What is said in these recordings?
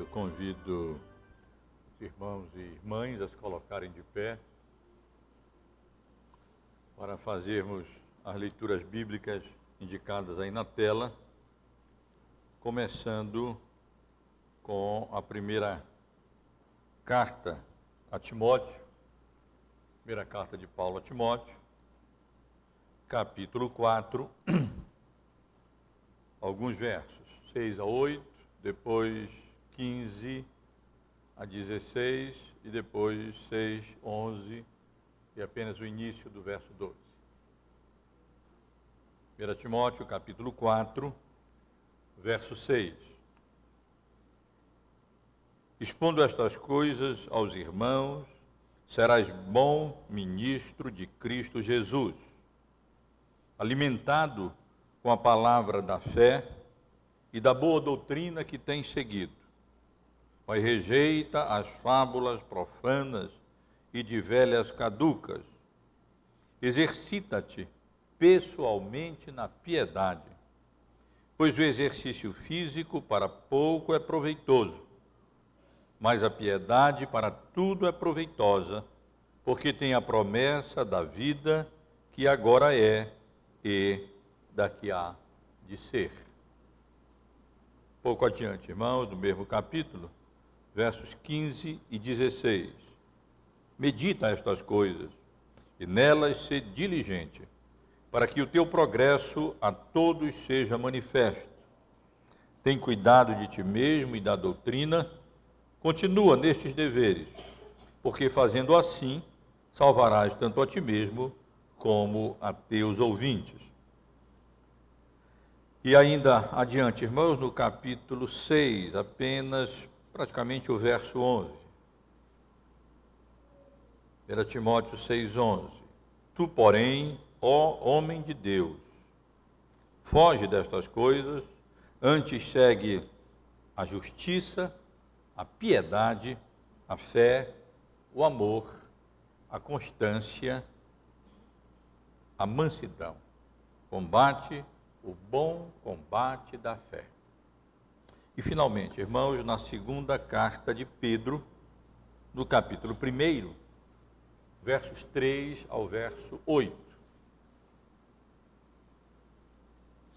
Eu convido os irmãos e irmãs a se colocarem de pé para fazermos as leituras bíblicas indicadas aí na tela, começando com a primeira carta a Timóteo, primeira carta de Paulo a Timóteo, capítulo 4, alguns versos, 6 a 8, depois 15 a 16 e depois 6, 11 e apenas o início do verso 12. 1 Timóteo, capítulo 4, verso 6. Expondo estas coisas aos irmãos, serás bom ministro de Cristo Jesus, alimentado com a palavra da fé e da boa doutrina que tens seguido. Mas rejeita as fábulas profanas e de velhas caducas. Exercita-te pessoalmente na piedade, pois o exercício físico para pouco é proveitoso, mas a piedade para tudo é proveitosa, porque tem a promessa da vida que agora é e daqui há de ser. Pouco adiante, irmãos, no mesmo capítulo, versos 15 e 16. Medita estas coisas e nelas sê diligente, para que o teu progresso a todos seja manifesto. Tem cuidado de ti mesmo e da doutrina, continua nestes deveres, porque fazendo assim, salvarás tanto a ti mesmo como a teus ouvintes. E ainda adiante, irmãos, no capítulo 6, apenas praticamente o verso 11. 1 Timóteo 6, 11. Tu, porém, ó homem de Deus, foge destas coisas, antes segue a justiça, a piedade, a fé, o amor, a constância, a mansidão. Combate o bom combate da fé. E finalmente, irmãos, na segunda carta de Pedro, no capítulo 1, versos 3 ao verso 8.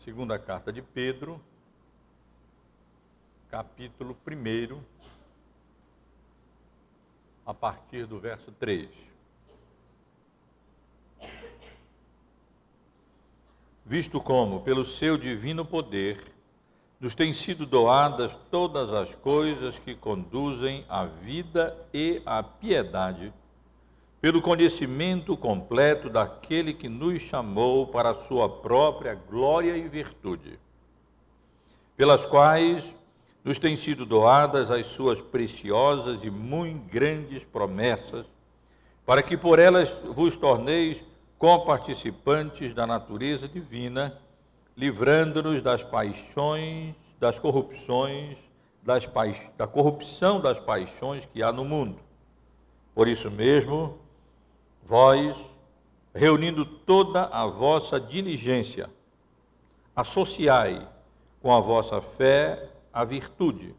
Segunda carta de Pedro, capítulo 1, a partir do verso 3. Visto como, pelo seu divino poder, nos têm sido doadas todas as coisas que conduzem à vida e à piedade, pelo conhecimento completo daquele que nos chamou para a sua própria glória e virtude, pelas quais nos têm sido doadas as suas preciosas e muito grandes promessas, para que por elas vos torneis comparticipantes da natureza divina, livrando-nos das paixões, das corrupções, da corrupção das paixões que há no mundo. Por isso mesmo, vós, reunindo toda a vossa diligência, associai com a vossa fé a virtude,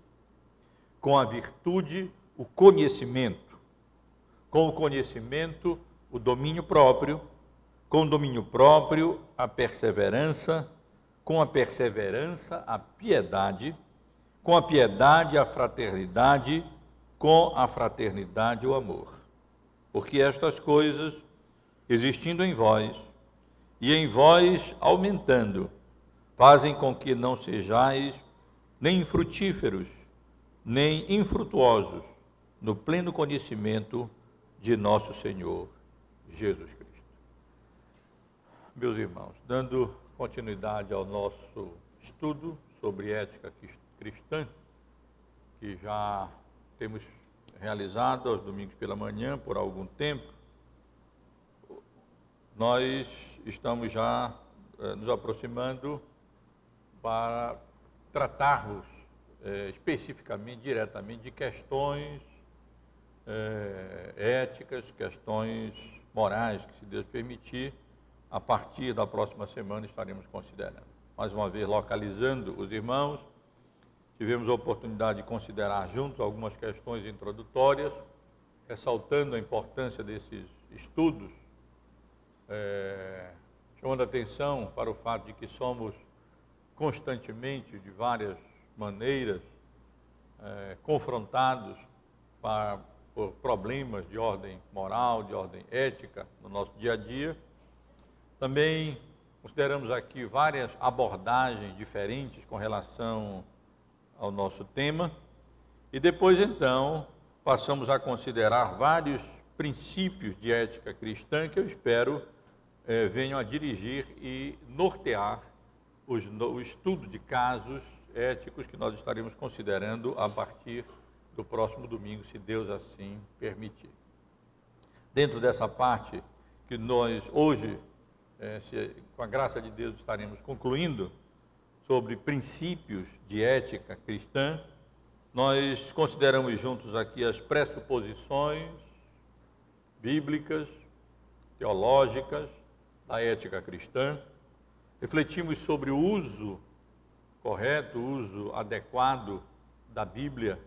com a virtude o conhecimento, com o conhecimento o domínio próprio, com o domínio próprio a perseverança, com a perseverança a piedade, com a piedade a fraternidade, com a fraternidade o amor. Porque estas coisas, existindo em vós, e em vós aumentando, fazem com que não sejais nem infrutíferos, nem infrutuosos, no pleno conhecimento de nosso Senhor Jesus Cristo. Meus irmãos, dando continuidade ao nosso estudo sobre ética cristã, que já temos realizado aos domingos pela manhã por algum tempo, nós estamos já nos aproximando para tratarmos especificamente, diretamente, de questões éticas, questões morais, que, se Deus permitir, a partir da próxima semana estaremos considerando. Mais uma vez, localizando os irmãos, tivemos a oportunidade de considerar juntos algumas questões introdutórias, ressaltando a importância desses estudos, chamando a atenção para o fato de que somos constantemente, de várias maneiras, confrontados por problemas de ordem moral, de ordem ética no nosso dia a dia. Também consideramos aqui várias abordagens diferentes com relação ao nosso tema. E depois, então, passamos a considerar vários princípios de ética cristã que eu espero venham a dirigir e nortear o estudo de casos éticos que nós estaremos considerando a partir do próximo domingo, se Deus assim permitir. Dentro dessa parte que nós hoje, com a graça de Deus, estaremos concluindo sobre princípios de ética cristã, nós consideramos juntos aqui as pressuposições bíblicas, teológicas da ética cristã, refletimos sobre o uso correto, o uso adequado da Bíblia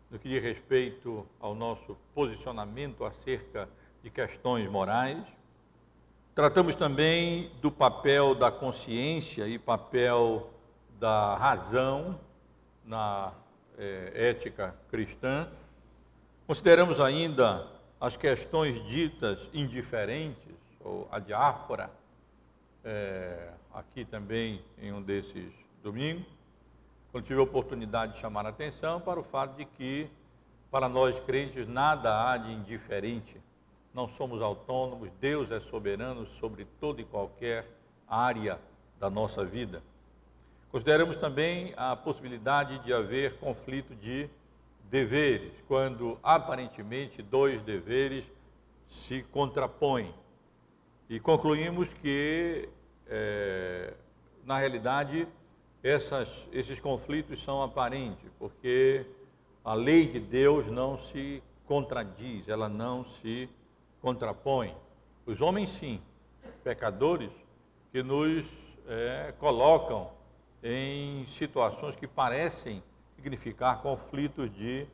no que diz respeito ao nosso posicionamento acerca de questões morais. Tratamos também do papel da consciência e papel da razão na ética cristã. Consideramos ainda as questões ditas indiferentes, ou adiáfora, aqui também em um desses domingos, quando tive a oportunidade de chamar a atenção para o fato de que, para nós crentes, nada há de indiferente. Não somos autônomos, Deus é soberano sobre toda e qualquer área da nossa vida. Consideramos também a possibilidade de haver conflito de deveres, quando aparentemente dois deveres se contrapõem. E concluímos que, na realidade, esses conflitos são aparentes, porque a lei de Deus não se contradiz, ela não se contrapõe. Os homens, sim, pecadores, que nos colocam em situações que parecem significar conflitos de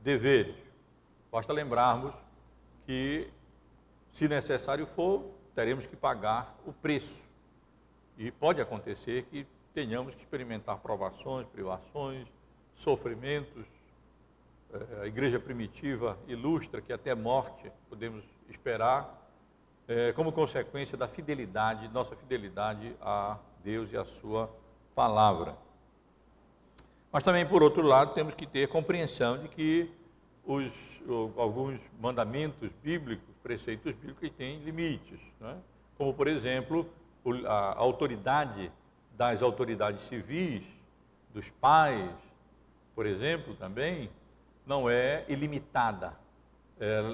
deveres. Basta lembrarmos que, se necessário for, teremos que pagar o preço. E pode acontecer que tenhamos que experimentar provações, privações, sofrimentos. A igreja primitiva ilustra que até morte podemos esperar, como consequência da fidelidade, nossa fidelidade a Deus e a sua palavra. Mas também, por outro lado, temos que ter compreensão de que alguns mandamentos bíblicos, preceitos bíblicos, têm limites, né? Como, por exemplo, a autoridade das autoridades civis, dos pais, por exemplo, também, não é ilimitada.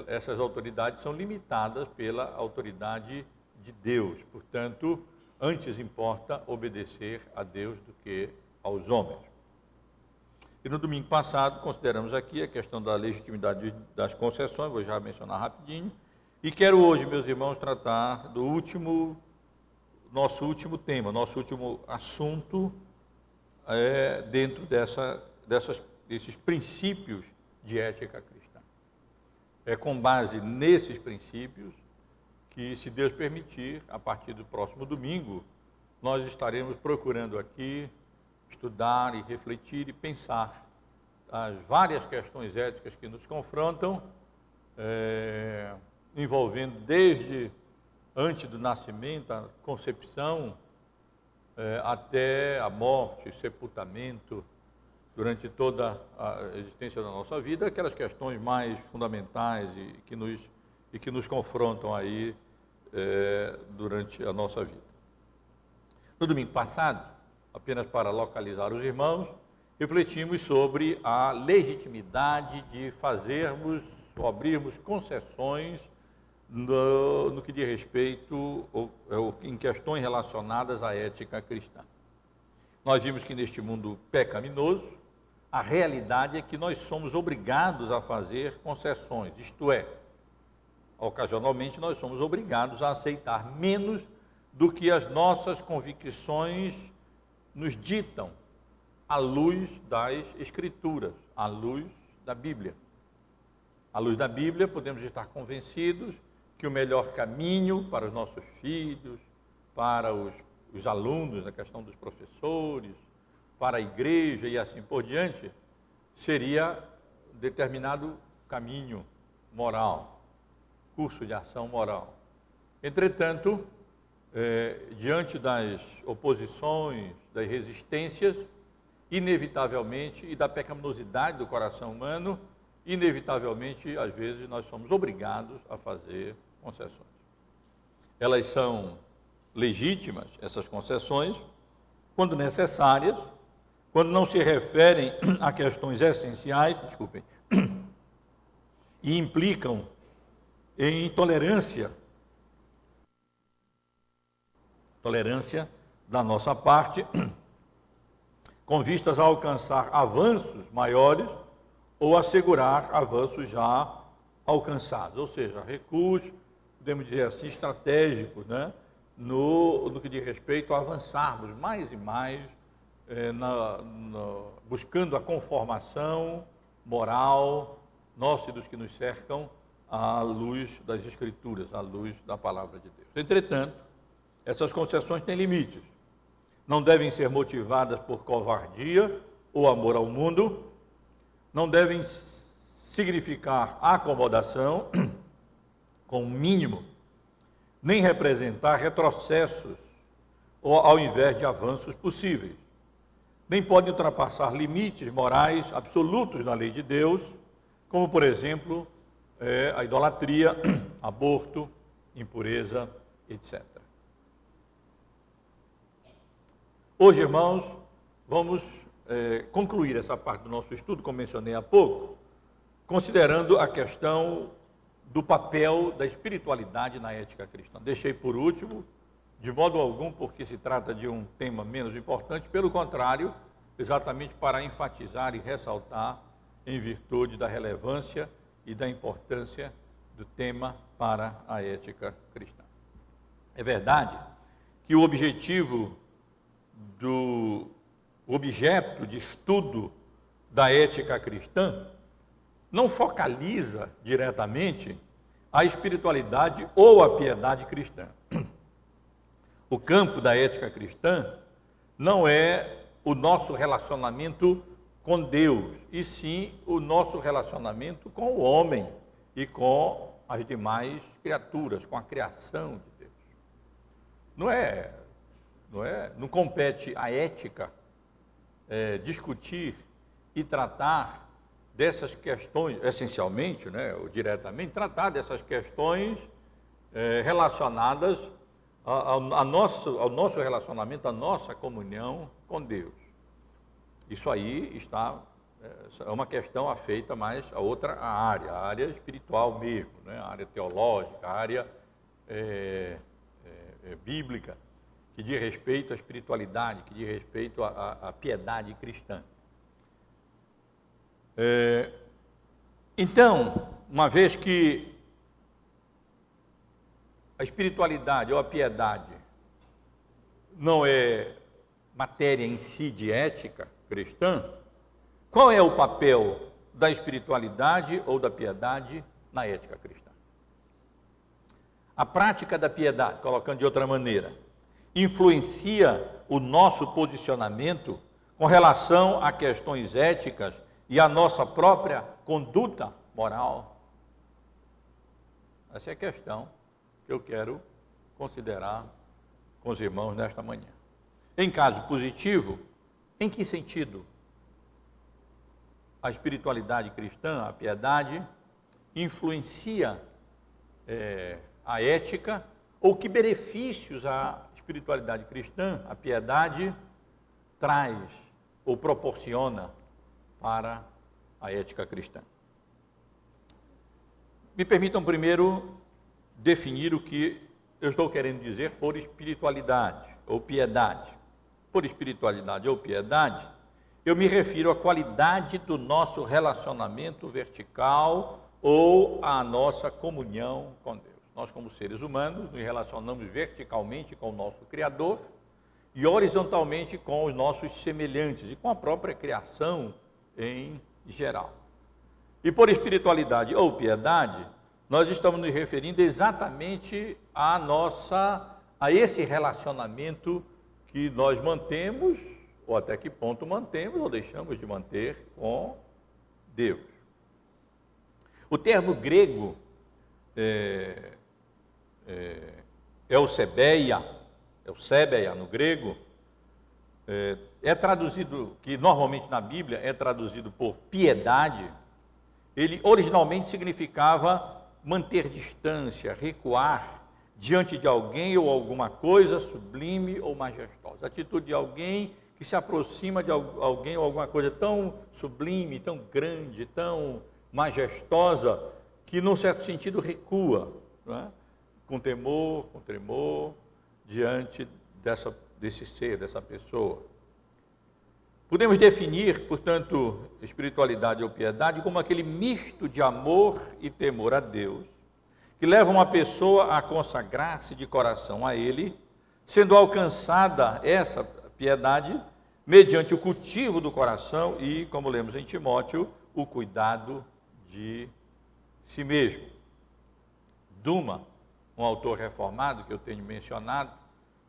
Essas autoridades são limitadas pela autoridade de Deus. Portanto, antes importa obedecer a Deus do que aos homens. E no domingo passado, consideramos aqui a questão da legitimidade das concessões, vou já mencionar rapidinho, e quero hoje, meus irmãos, tratar do nosso último tema, nosso último assunto, dentro desses princípios de ética cristã. É com base nesses princípios que, se Deus permitir, a partir do próximo domingo, nós estaremos procurando aqui estudar e refletir e pensar as várias questões éticas que nos confrontam, envolvendo desde antes do nascimento, a concepção, até a morte, sepultamento, durante toda a existência da nossa vida, aquelas questões mais fundamentais e que nos confrontam aí durante a nossa vida. No domingo passado, apenas para localizar os irmãos, refletimos sobre a legitimidade de fazermos ou abrirmos concessões no que diz respeito em questões relacionadas à ética cristã. Nós vimos que neste mundo pecaminoso, a realidade é que nós somos obrigados a fazer concessões, isto é, ocasionalmente nós somos obrigados a aceitar menos do que as nossas convicções nos ditam, à luz das Escrituras, à luz da Bíblia. À luz da Bíblia, podemos estar convencidos que o melhor caminho para os nossos filhos, para os alunos, a questão dos professores, para a igreja e assim por diante, seria determinado caminho moral, curso de ação moral. Entretanto, diante das oposições, das resistências, inevitavelmente, e da pecaminosidade do coração humano, inevitavelmente, às vezes, nós somos obrigados a fazer concessões. Elas são legítimas, essas concessões, quando necessárias, quando não se referem a questões essenciais, e implicam em tolerância da nossa parte, com vistas a alcançar avanços maiores ou assegurar avanços já alcançados, ou seja, recursos, podemos dizer assim, estratégicos, né? no que diz respeito a avançarmos mais e mais, buscando a conformação moral nossa e dos que nos cercam à luz das Escrituras, à luz da Palavra de Deus. Entretanto, essas concessões têm limites. Não devem ser motivadas por covardia ou amor ao mundo, não devem significar acomodação com o mínimo, nem representar retrocessos ao invés de avanços possíveis. Nem podem ultrapassar limites morais absolutos na lei de Deus, como, por exemplo, a idolatria, aborto, impureza, etc. Hoje, irmãos, vamos concluir essa parte do nosso estudo, como mencionei há pouco, considerando a questão do papel da espiritualidade na ética cristã. Deixei por último, de modo algum, porque se trata de um tema menos importante, pelo contrário, exatamente para enfatizar e ressaltar em virtude da relevância e da importância do tema para a ética cristã. É verdade que o objeto de estudo da ética cristã não focaliza diretamente a espiritualidade ou a piedade cristã. O campo da ética cristã não é o nosso relacionamento com Deus, e sim o nosso relacionamento com o homem e com as demais criaturas, com a criação de Deus. Não compete à ética discutir e tratar dessas questões, essencialmente, ou diretamente, tratar dessas questões relacionadas ao nosso relacionamento, à nossa comunhão com Deus. Isso aí é uma questão afeita mais a outra área, a área espiritual mesmo, a área teológica, a área bíblica, que diz respeito à espiritualidade, que diz respeito à piedade cristã. Então, uma vez que a espiritualidade ou a piedade não é matéria em si de ética cristã, qual é o papel da espiritualidade ou da piedade na ética cristã? A prática da piedade, colocando de outra maneira, influencia o nosso posicionamento com relação a questões éticas e a nossa própria conduta moral? Essa é a questão que eu quero considerar com os irmãos nesta manhã. Em caso positivo, em que sentido a espiritualidade cristã, a piedade, influencia a ética, ou que benefícios a espiritualidade cristã, a piedade, traz ou proporciona para a ética cristã? Me permitam primeiro definir o que eu estou querendo dizer por espiritualidade ou piedade. Por espiritualidade ou piedade, eu me refiro à qualidade do nosso relacionamento vertical ou à nossa comunhão com Deus. Nós, como seres humanos, nos relacionamos verticalmente com o nosso Criador e horizontalmente com os nossos semelhantes e com a própria criação em geral. E por espiritualidade ou piedade, nós estamos nos referindo exatamente a esse relacionamento que nós mantemos, ou até que ponto mantemos ou deixamos de manter com Deus. O termo grego eusebeia no grego, é traduzido, que normalmente na Bíblia é traduzido por piedade. Ele originalmente significava manter distância, recuar diante de alguém ou alguma coisa sublime ou majestosa. A atitude de alguém que se aproxima de alguém ou alguma coisa tão sublime, tão grande, tão majestosa, que num certo sentido recua, não é? Com temor, com tremor, diante desse ser, dessa pessoa. Podemos definir, portanto, espiritualidade ou piedade como aquele misto de amor e temor a Deus, que leva uma pessoa a consagrar-se de coração a Ele, sendo alcançada essa piedade mediante o cultivo do coração e, como lemos em Timóteo, o cuidado de si mesmo. Duma, um autor reformado que eu tenho mencionado,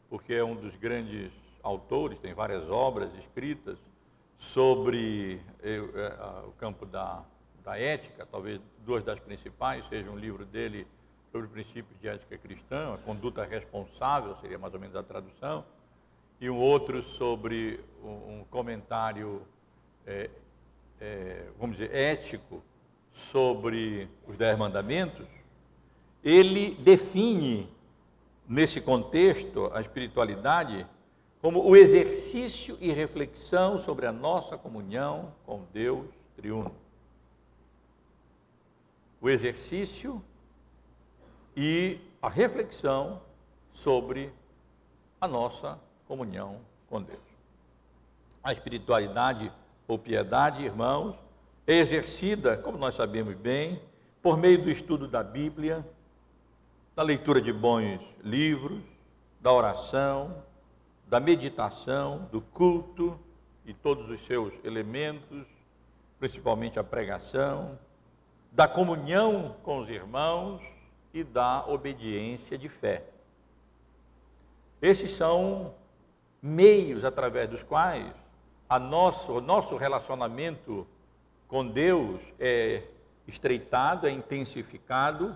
porque é um dos grandes autores, tem várias obras escritas sobre o campo da ética, talvez duas das principais sejam um livro dele sobre princípios de ética cristã, a conduta responsável, seria mais ou menos a tradução, e um outro sobre um comentário, vamos dizer, ético, sobre os 10 mandamentos. Ele define, nesse contexto, a espiritualidade como o exercício e reflexão sobre a nossa comunhão com Deus triuno. O exercício e a reflexão sobre a nossa comunhão com Deus. A espiritualidade ou piedade, irmãos, é exercida, como nós sabemos bem, por meio do estudo da Bíblia, da leitura de bons livros, da oração, da meditação, do culto e todos os seus elementos, principalmente a pregação, da comunhão com os irmãos e da obediência de fé. Esses são meios através dos quais o nosso relacionamento com Deus é estreitado, é intensificado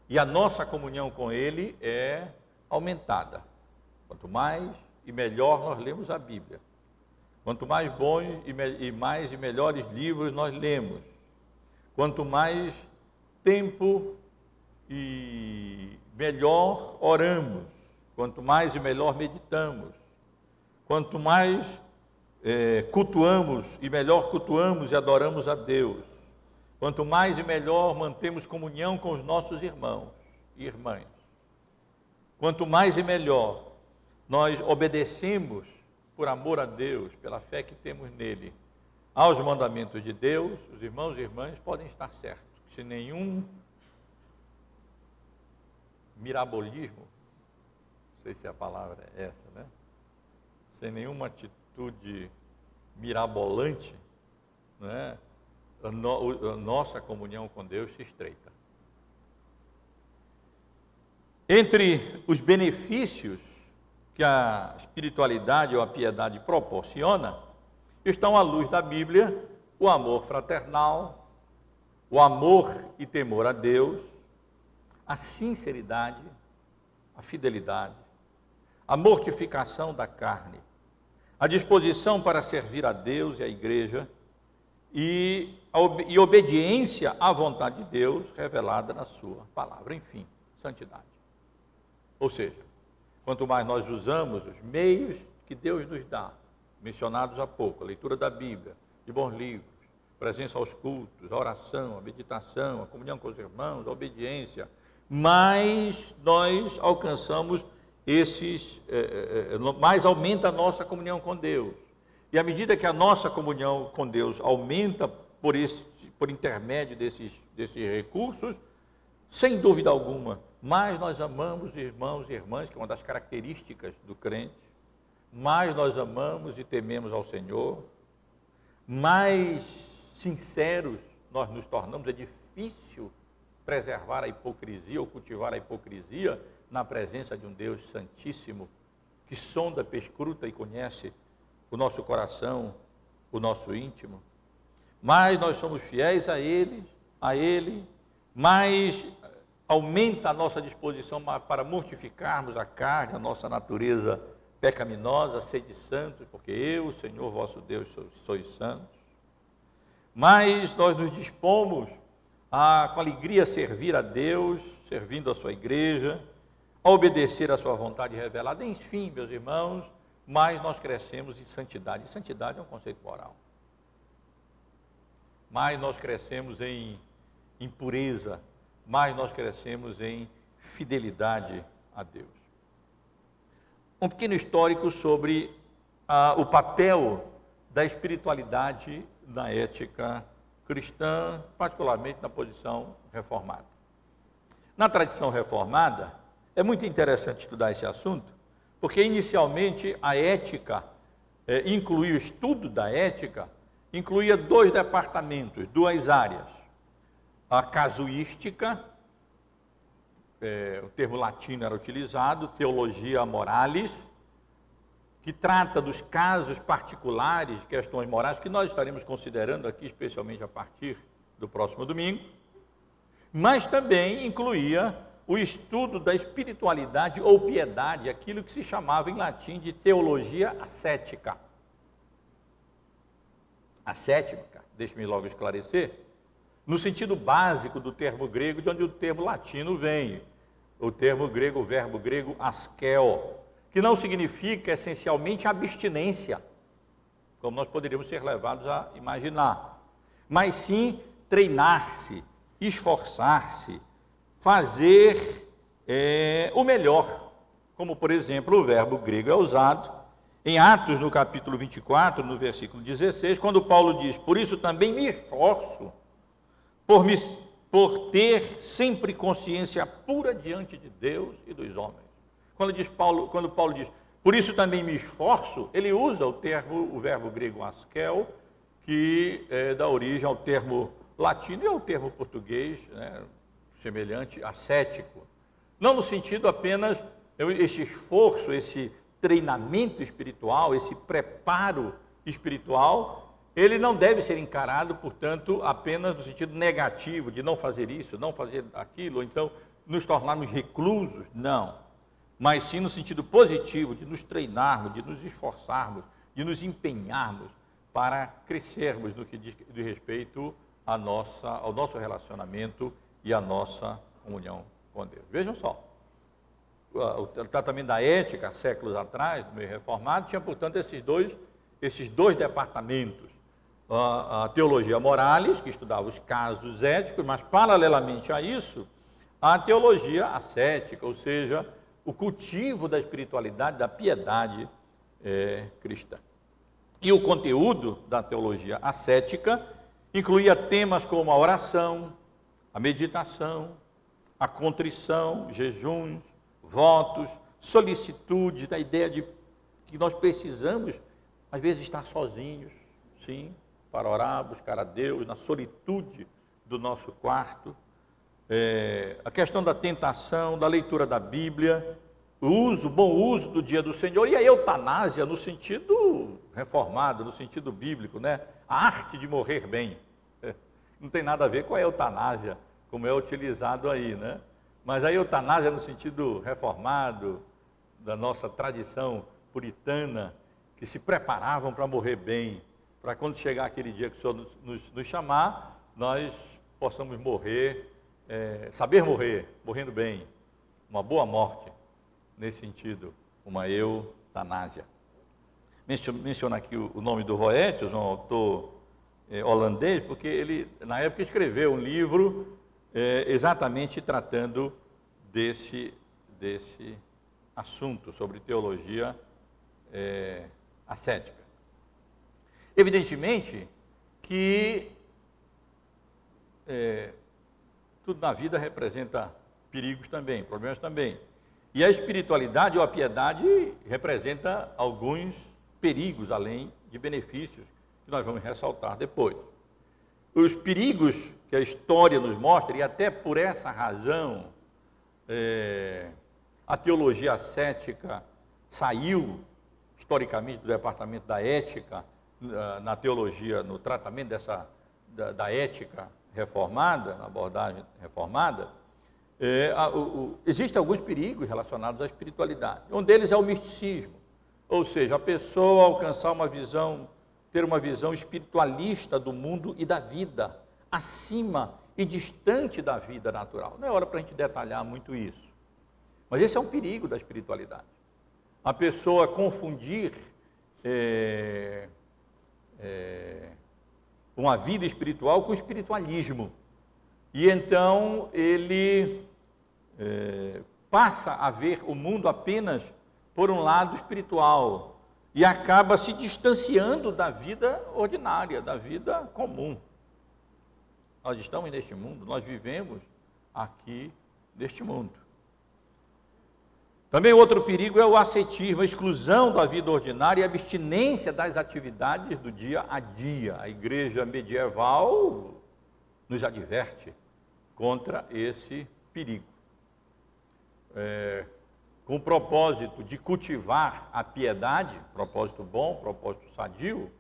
e a nossa comunhão com Ele é aumentada. Quanto mais e melhor nós lemos a Bíblia, quanto mais bons e melhores livros nós lemos, quanto mais tempo e melhor oramos, quanto mais e melhor meditamos, quanto mais cultuamos e melhor cultuamos e adoramos a Deus, quanto mais e melhor mantemos comunhão com os nossos irmãos e irmãs, quanto mais e melhor nós obedecemos por amor a Deus, pela fé que temos nele, aos mandamentos de Deus, os irmãos e irmãs podem estar certos, sem nenhum mirabolismo, não sei se a palavra é essa, né? Sem nenhuma atitude mirabolante, né? A nossa comunhão com Deus se estreita. Entre os benefícios que a espiritualidade ou a piedade proporciona, estão à luz da Bíblia o amor fraternal, o amor e temor a Deus, a sinceridade, a fidelidade, a mortificação da carne, a disposição para servir a Deus e a igreja e obediência à vontade de Deus revelada na sua palavra, enfim, santidade. Ou seja, quanto mais nós usamos os meios que Deus nos dá, mencionados há pouco, a leitura da Bíblia, de bons livros, presença aos cultos, a oração, a meditação, a comunhão com os irmãos, a obediência, mais nós alcançamos mais aumenta a nossa comunhão com Deus. E à medida que a nossa comunhão com Deus aumenta por intermédio desses recursos, sem dúvida alguma, mais nós amamos irmãos e irmãs, que é uma das características do crente, mais nós amamos e tememos ao Senhor, mais sinceros nós nos tornamos. É difícil preservar a hipocrisia ou cultivar a hipocrisia na presença de um Deus santíssimo, que sonda, perscruta e conhece o nosso coração, o nosso íntimo. Mais nós somos fiéis a Ele, mais aumenta a nossa disposição para mortificarmos a carne, a nossa natureza pecaminosa, sede santos, porque eu, Senhor vosso Deus, sois santos. Mais nós nos dispomos com alegria a servir a Deus, servindo a sua igreja, a obedecer a sua vontade revelada. Enfim, meus irmãos, mais nós crescemos em santidade. E santidade é um conceito moral. Mais nós crescemos em pureza, mais nós crescemos em fidelidade a Deus. Um pequeno histórico sobre o papel da espiritualidade na ética cristã, particularmente na posição reformada. Na tradição reformada, é muito interessante estudar esse assunto, porque inicialmente a ética, o estudo da ética, incluía 2 departamentos, 2 áreas. A casuística, o termo latino era utilizado, theologia moralis, que trata dos casos particulares, questões morais, que nós estaremos considerando aqui, especialmente a partir do próximo domingo, mas também incluía o estudo da espiritualidade ou piedade, aquilo que se chamava em latim de teologia ascética. Ascética, deixe-me logo esclarecer, no sentido básico do termo grego, de onde o termo latino vem, o verbo grego askel, que não significa essencialmente abstinência, como nós poderíamos ser levados a imaginar, mas sim treinar-se, esforçar-se, fazer o melhor, como por exemplo o verbo grego é usado em Atos, no capítulo 24, no versículo 16, quando Paulo diz: por isso também me esforço por ter sempre consciência pura diante de Deus e dos homens. Quando Paulo diz, por isso também me esforço, ele usa o verbo grego askel, que dá origem ao termo latino e ao termo português, né, semelhante, ascético. Não no sentido apenas, esse esforço, esse treinamento espiritual, esse preparo espiritual, ele não deve ser encarado, portanto, apenas no sentido negativo, de não fazer isso, não fazer aquilo, ou então nos tornarmos reclusos, não. Mas sim no sentido positivo, de nos treinarmos, de nos esforçarmos, de nos empenharmos para crescermos no que diz respeito ao nosso relacionamento e à nossa comunhão com Deus. Vejam só, o tratamento da ética, séculos atrás, no meio reformado, tinha, portanto, esses dois departamentos. A teologia moralis, que estudava os casos éticos, mas paralelamente a isso, a teologia ascética, ou seja, o cultivo da espiritualidade, da piedade cristã. E o conteúdo da teologia ascética incluía temas como a oração, a meditação, a contrição, jejuns, votos, solicitude, da ideia de que nós precisamos, às vezes, estar sozinhos, sim, para orar, buscar a Deus, na solitude do nosso quarto. A questão da tentação, da leitura da Bíblia, o bom uso do dia do Senhor, e a eutanásia no sentido reformado, no sentido bíblico, né? A arte de morrer bem. Não tem nada a ver com a eutanásia, como é utilizado aí, né? Mas a eutanásia no sentido reformado, da nossa tradição puritana, que se preparavam para morrer bem, para quando chegar aquele dia que o Senhor nos chamar, nós possamos morrer, saber morrer, morrendo bem, uma boa morte, nesse sentido, uma eutanásia. Menciono aqui o nome do Voetius, um autor holandês, porque ele, na época, escreveu um livro exatamente tratando desse assunto, sobre teologia ascética. Evidentemente que tudo na vida representa perigos também, problemas também. E a espiritualidade ou a piedade representa alguns perigos, além de benefícios, que nós vamos ressaltar depois. Os perigos que a história nos mostra, e até por essa razão, a teologia cética saiu, historicamente, do departamento da ética, na teologia, no tratamento da ética reformada, na abordagem reformada. Existem alguns perigos relacionados à espiritualidade. Um deles é o misticismo, ou seja, a pessoa alcançar ter uma visão espiritualista do mundo e da vida, acima e distante da vida natural. Não é hora para a gente detalhar muito isso, mas esse é um perigo da espiritualidade. A pessoa confundir uma vida espiritual com espiritualismo. E então ele passa a ver o mundo apenas por um lado espiritual e acaba se distanciando da vida ordinária, da vida comum. Nós estamos neste mundo, nós vivemos aqui neste mundo. Também outro perigo é o ascetismo, a exclusão da vida ordinária e a abstinência das atividades do dia a dia. A igreja medieval nos adverte contra esse perigo. Com o propósito de cultivar a piedade, propósito bom, propósito sadio,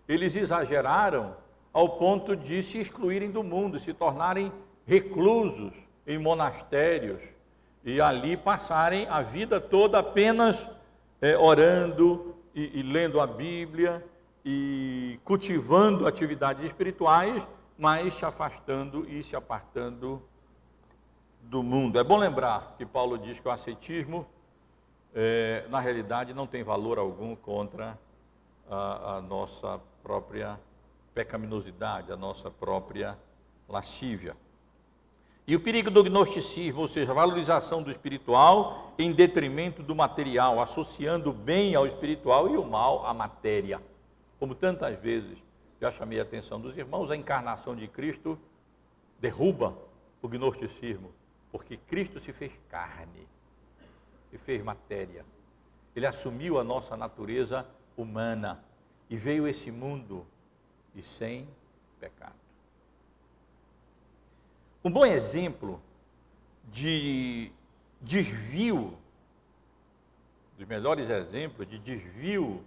eles exageraram ao ponto de se excluírem do mundo, se tornarem reclusos em monastérios e ali passarem a vida toda apenas orando e lendo a Bíblia e cultivando atividades espirituais, mas se afastando e se apartando do mundo. É bom lembrar que Paulo diz que o ascetismo, na realidade, não tem valor algum contra a nossa própria pecaminosidade, a nossa própria lascívia. E o perigo do gnosticismo, ou seja, a valorização do espiritual em detrimento do material, associando o bem ao espiritual e o mal à matéria. Como tantas vezes já chamei a atenção dos irmãos, a encarnação de Cristo derruba o gnosticismo, porque Cristo se fez carne, se fez matéria. Ele assumiu a nossa natureza humana e veio a esse mundo e sem pecado. Um bom exemplo de desvio, dos melhores exemplos de desvio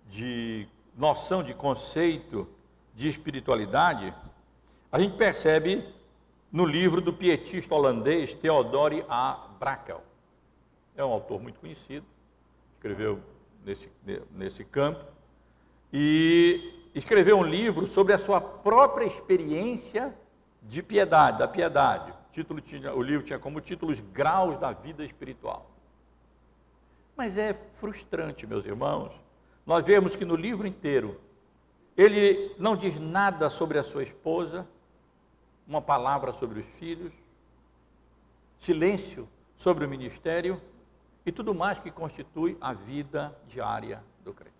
de noção de conceito de espiritualidade, a gente percebe no livro do pietista holandês Theodore A. Brakel. É um autor muito conhecido, escreveu nesse campo, e escreveu um livro sobre a sua própria experiência de piedade, da piedade. O livro tinha como título Os Graus da Vida Espiritual. Mas é frustrante, meus irmãos, nós vemos que no livro inteiro, ele não diz nada sobre a sua esposa, uma palavra sobre os filhos, silêncio sobre o ministério e tudo mais que constitui a vida diária do crente.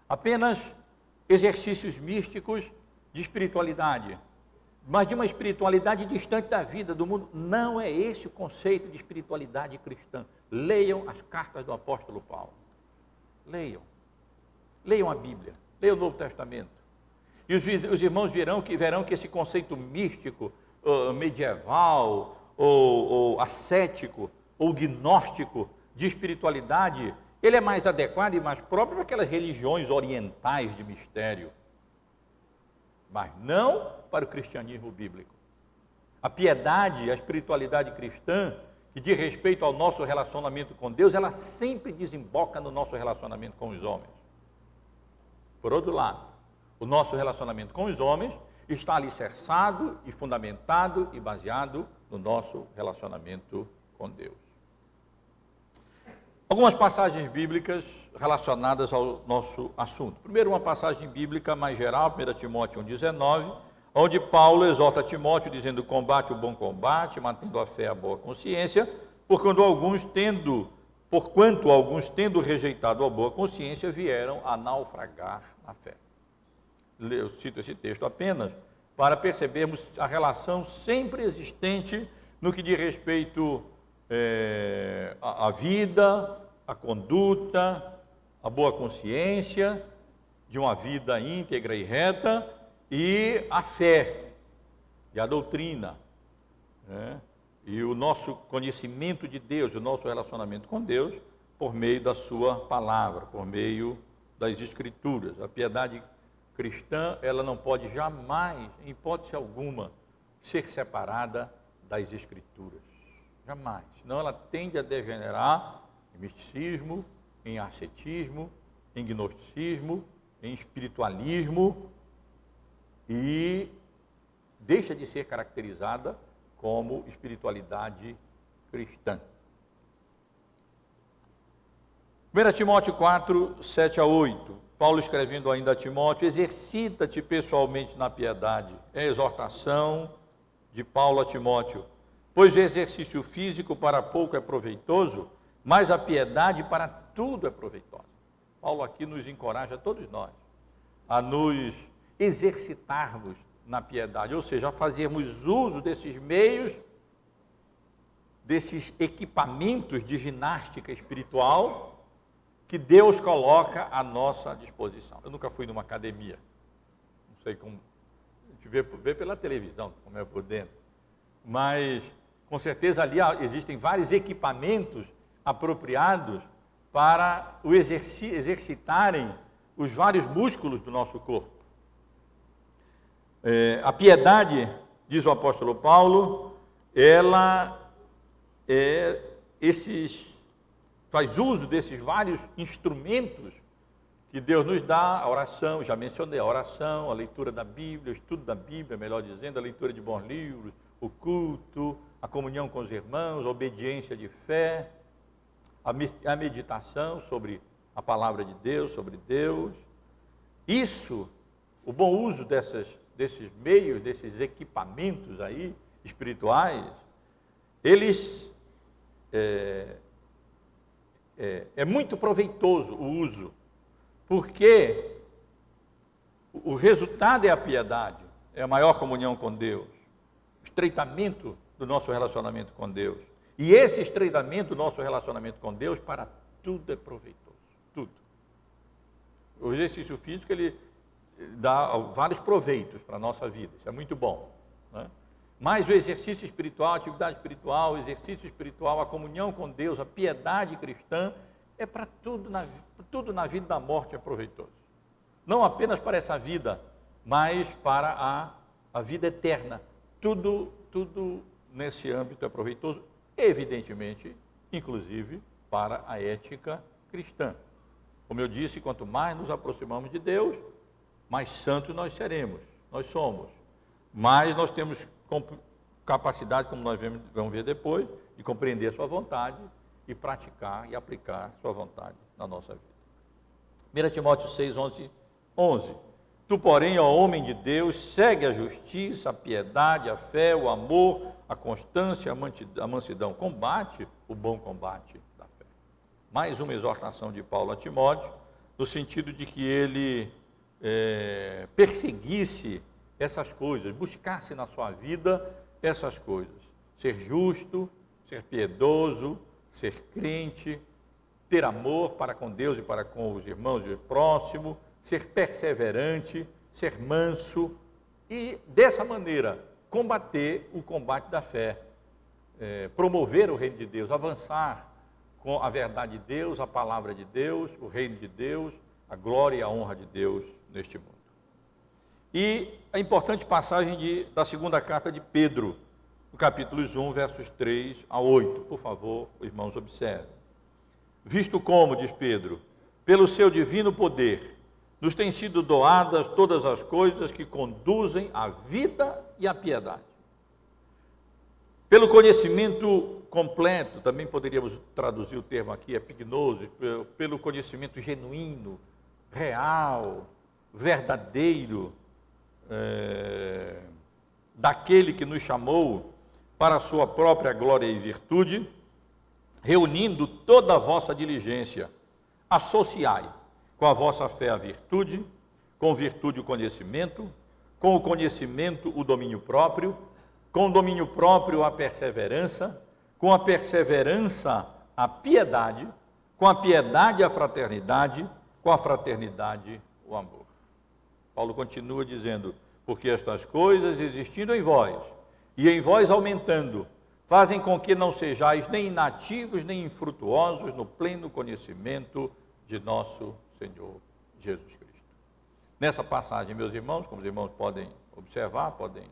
Apenas exercícios místicos de espiritualidade, mas de uma espiritualidade distante da vida, do mundo. Não é esse o conceito de espiritualidade cristã. Leiam as cartas do apóstolo Paulo. Leiam a Bíblia, leiam o Novo Testamento. E os irmãos verão que esse conceito místico, medieval, ou ascético, ou gnóstico de espiritualidade, ele é mais adequado e mais próprio para aquelas religiões orientais de mistério, mas não para o cristianismo bíblico. A piedade, a espiritualidade cristã, que diz respeito ao nosso relacionamento com Deus, ela sempre desemboca no nosso relacionamento com os homens. Por outro lado, o nosso relacionamento com os homens está alicerçado e fundamentado e baseado no nosso relacionamento com Deus. Algumas passagens bíblicas relacionadas ao nosso assunto. Primeiro, uma passagem bíblica mais geral, 1 Timóteo 1,19, onde Paulo exorta Timóteo dizendo: combate o bom combate, mantendo a fé e a boa consciência, porquanto alguns tendo rejeitado a boa consciência, vieram a naufragar na fé. Eu cito esse texto apenas para percebermos a relação sempre existente no que diz respeito a vida, a conduta, a boa consciência de uma vida íntegra e reta, e a fé, e a doutrina, né? E o nosso conhecimento de Deus, o nosso relacionamento com Deus, por meio da sua palavra, por meio das Escrituras. A piedade cristã, ela não pode jamais, em hipótese alguma, ser separada das Escrituras. Jamais. Senão ela tende a degenerar em misticismo, em ascetismo, em gnosticismo, em espiritualismo, e deixa de ser caracterizada como espiritualidade cristã. 1 Timóteo 4, 7 a 8, Paulo escrevendo ainda a Timóteo: exercita-te pessoalmente na piedade. É a exortação de Paulo a Timóteo. Pois o exercício físico para pouco é proveitoso, mas a piedade para tudo é proveitosa. Paulo aqui nos encoraja, todos nós, a nos exercitarmos na piedade, ou seja, a fazermos uso desses meios, desses equipamentos de ginástica espiritual que Deus coloca à nossa disposição. Eu nunca fui numa academia, não sei como, a gente vê pela televisão como é por dentro, mas com certeza ali existem vários equipamentos apropriados para exercitarem os vários músculos do nosso corpo. A piedade, diz o apóstolo Paulo, ela faz uso desses vários instrumentos que Deus nos dá, a oração, já mencionei, a oração, a leitura da Bíblia, o estudo da Bíblia, melhor dizendo, a leitura de bons livros, o culto, a comunhão com os irmãos, a obediência de fé, a meditação sobre a palavra de Deus, sobre Deus. Isso, o bom uso desses meios, desses equipamentos aí espirituais, eles é muito proveitoso o uso, porque o resultado é a piedade, é a maior comunhão com Deus, o estreitamento do nosso relacionamento com Deus. E esse estreitamento do nosso relacionamento com Deus, para tudo é proveitoso, tudo. O exercício físico, ele dá vários proveitos para a nossa vida, isso é muito bom, né? Mas o exercício espiritual, a atividade espiritual, o exercício espiritual, a comunhão com Deus, a piedade cristã, é para tudo na vida da morte é proveitoso. Não apenas para essa vida, mas para a vida eterna. Tudo nesse âmbito é proveitoso, evidentemente, inclusive para a ética cristã. Como eu disse, quanto mais nos aproximamos de Deus, mais santos nós seremos, nós somos. Mas nós temos capacidade, como nós vamos ver depois, de compreender a sua vontade e praticar e aplicar a sua vontade na nossa vida. 1 Timóteo 6, 11. Tu, porém, ó homem de Deus, segue a justiça, a piedade, a fé, o amor, a constância, a mansidão. Combate o bom combate da fé. Mais uma exortação de Paulo a Timóteo, no sentido de que ele perseguisse essas coisas, buscasse na sua vida essas coisas. Ser justo, ser piedoso, ser crente, ter amor para com Deus e para com os irmãos e o próximo, ser perseverante, ser manso e, dessa maneira, combater o combate da fé, promover o reino de Deus, avançar com a verdade de Deus, a palavra de Deus, o reino de Deus, a glória e a honra de Deus neste mundo. E a importante passagem da segunda carta de Pedro, no capítulos 1, versos 3 a 8. Por favor, irmãos, observem. Visto como, diz Pedro, pelo seu divino poder, nos têm sido doadas todas as coisas que conduzem à vida e à piedade. Pelo conhecimento completo, também poderíamos traduzir o termo aqui, epignosis, pelo conhecimento genuíno, real, verdadeiro, daquele que nos chamou para a sua própria glória e virtude, reunindo toda a vossa diligência, associai com a vossa fé a virtude, com virtude o conhecimento, com o conhecimento o domínio próprio, com o domínio próprio a perseverança, com a perseverança a piedade, com a piedade a fraternidade, com a fraternidade o amor. Paulo continua dizendo, porque estas coisas existindo em vós, e em vós aumentando, fazem com que não sejais nem inativos, nem infrutuosos no pleno conhecimento de nosso Senhor Jesus Cristo. Nessa passagem, meus irmãos, como os irmãos podem observar, podem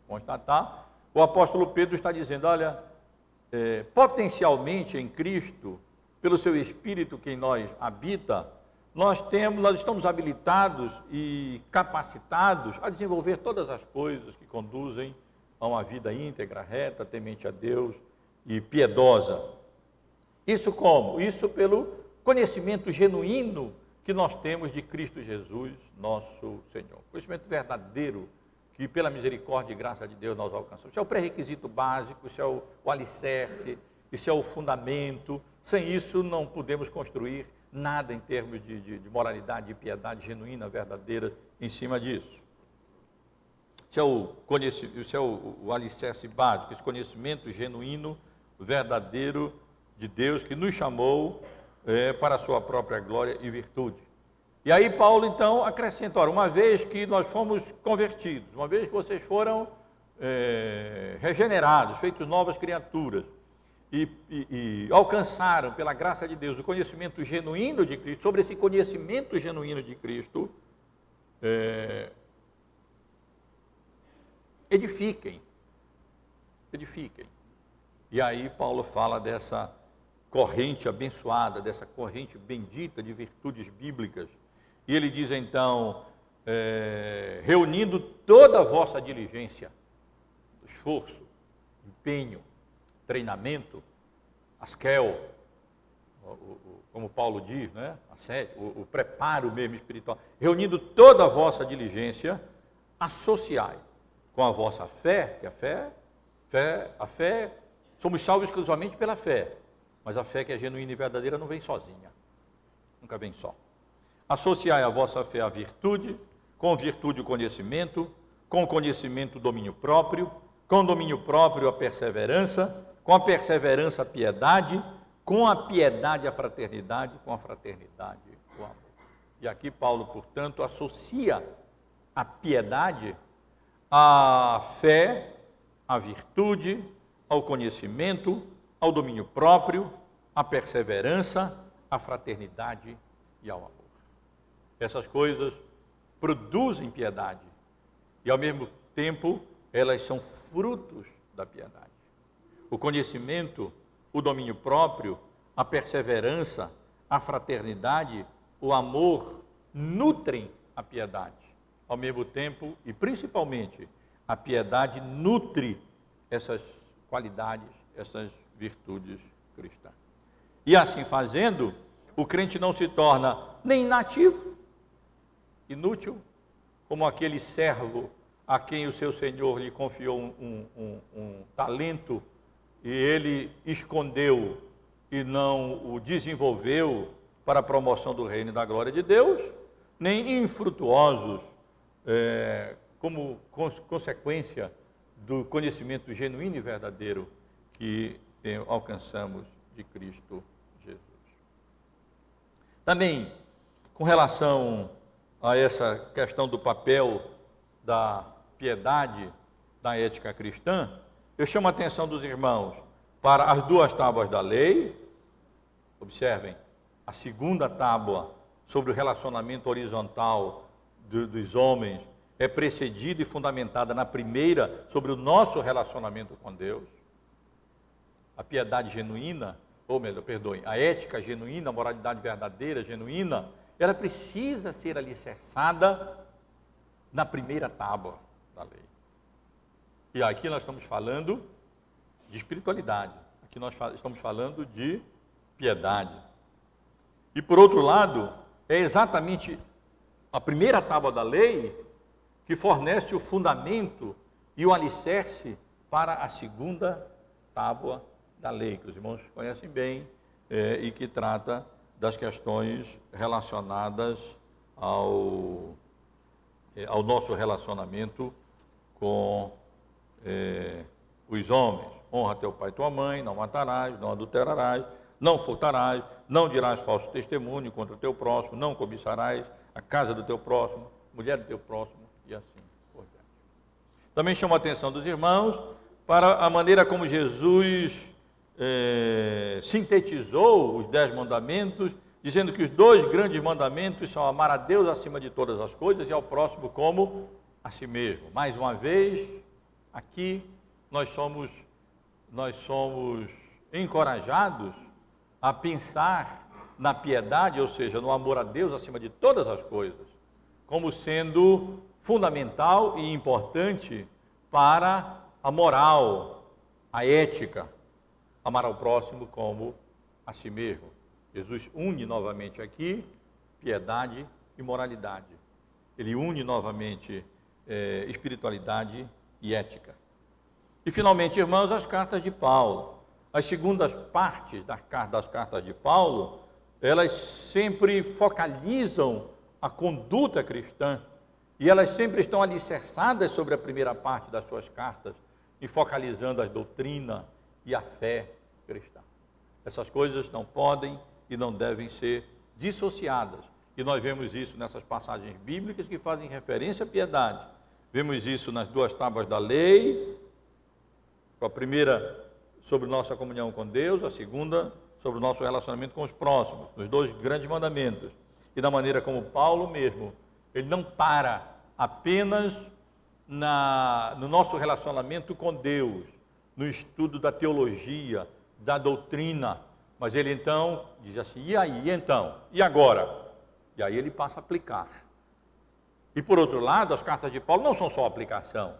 constatar, o apóstolo Pedro está dizendo, olha, potencialmente em Cristo, pelo seu Espírito que em nós habita, nós estamos habilitados e capacitados a desenvolver todas as coisas que conduzem a uma vida íntegra, reta, temente a Deus e piedosa. Isso como? Isso pelo conhecimento genuíno que nós temos de Cristo Jesus, nosso Senhor. Conhecimento verdadeiro que pela misericórdia e graça de Deus nós alcançamos. Isso é o pré-requisito básico, isso é o alicerce, isso é o fundamento. Sem isso não podemos construir nada em termos de moralidade, de piedade genuína, verdadeira em cima disso. Isso é o alicerce básico, esse conhecimento genuíno, verdadeiro de Deus que nos chamou para a sua própria glória e virtude. E aí Paulo então acrescenta, ora, uma vez que nós fomos convertidos, uma vez que vocês foram regenerados, feitos novas criaturas, e alcançaram pela graça de Deus o conhecimento genuíno de Cristo, sobre esse conhecimento genuíno de Cristo, edifiquem. E aí Paulo fala dessa corrente abençoada, dessa corrente bendita de virtudes bíblicas. E ele diz então, reunindo toda a vossa diligência, esforço, empenho, treinamento, askel, como Paulo diz, né? O preparo mesmo espiritual, reunindo toda a vossa diligência, associai com a vossa fé, que a fé, somos salvos exclusivamente pela fé, mas a fé que é genuína e verdadeira não vem sozinha, nunca vem só. Associai a vossa fé à virtude, com virtude o conhecimento, com o conhecimento o domínio próprio, com o domínio próprio a perseverança, com a perseverança a piedade, com a piedade a fraternidade, com a fraternidade o amor. E aqui Paulo, portanto, associa a piedade à fé, à virtude, ao conhecimento, ao domínio próprio, à perseverança, à fraternidade e ao amor. Essas coisas produzem piedade e, ao mesmo tempo, elas são frutos da piedade. O conhecimento, o domínio próprio, a perseverança, a fraternidade, o amor nutrem a piedade. Ao mesmo tempo, e principalmente, a piedade nutre essas qualidades, essas virtudes cristãs. E assim fazendo, o crente não se torna nem inativo, inútil, como aquele servo a quem o seu Senhor lhe confiou um talento e ele escondeu e não o desenvolveu para a promoção do reino e da glória de Deus, nem infrutuosos como consequência do conhecimento genuíno e verdadeiro que alcançamos de Cristo Jesus. Também, com relação a essa questão do papel da piedade da ética cristã, eu chamo a atenção dos irmãos para as duas tábuas da lei. Observem, a segunda tábua sobre o relacionamento horizontal dos homens é precedida e fundamentada na primeira sobre o nosso relacionamento com Deus. A piedade genuína, ou melhor, perdoem, a ética genuína, a moralidade verdadeira, genuína, ela precisa ser alicerçada na primeira tábua da lei. E aqui nós estamos falando de espiritualidade, aqui nós estamos falando de piedade. E por outro lado, é exatamente a primeira tábua da lei que fornece o fundamento e o alicerce para a segunda tábua da lei, que os irmãos conhecem bem, e que trata das questões relacionadas ao nosso relacionamento com os homens. honra teu pai e tua mãe, não matarás, não adulterarás, não furtarás, não dirás falso testemunho contra o teu próximo, não cobiçarás a casa do teu próximo, mulher do teu próximo, e assim por diante. Também chama a atenção dos irmãos para a maneira como Jesus sintetizou os 10 mandamentos, dizendo que os 2 grandes mandamentos são amar a Deus acima de todas as coisas e ao próximo como a si mesmo. Mais uma vez, aqui nós somos encorajados a pensar na piedade, ou seja, no amor a Deus acima de todas as coisas, como sendo fundamental e importante para a moral, a ética, amar ao próximo como a si mesmo. Jesus une novamente aqui piedade e moralidade. Ele une novamente espiritualidade e ética. E finalmente, irmãos, as cartas de Paulo. As segundas partes das cartas de Paulo, elas sempre focalizam a conduta cristã e elas sempre estão alicerçadas sobre a primeira parte das suas cartas e focalizando a doutrina e a fé cristã. Essas coisas não podem e não devem ser dissociadas. E nós vemos isso nessas passagens bíblicas que fazem referência à piedade. Vemos isso nas 2 tábuas da lei, a primeira sobre nossa comunhão com Deus, a segunda sobre o nosso relacionamento com os próximos, nos 2 grandes mandamentos. E da maneira como Paulo mesmo, ele não para apenas no nosso relacionamento com Deus, no estudo da teologia, da doutrina, mas ele então diz assim, e aí, então? E agora? E aí ele passa a aplicar. E por outro lado, as cartas de Paulo não são só aplicação,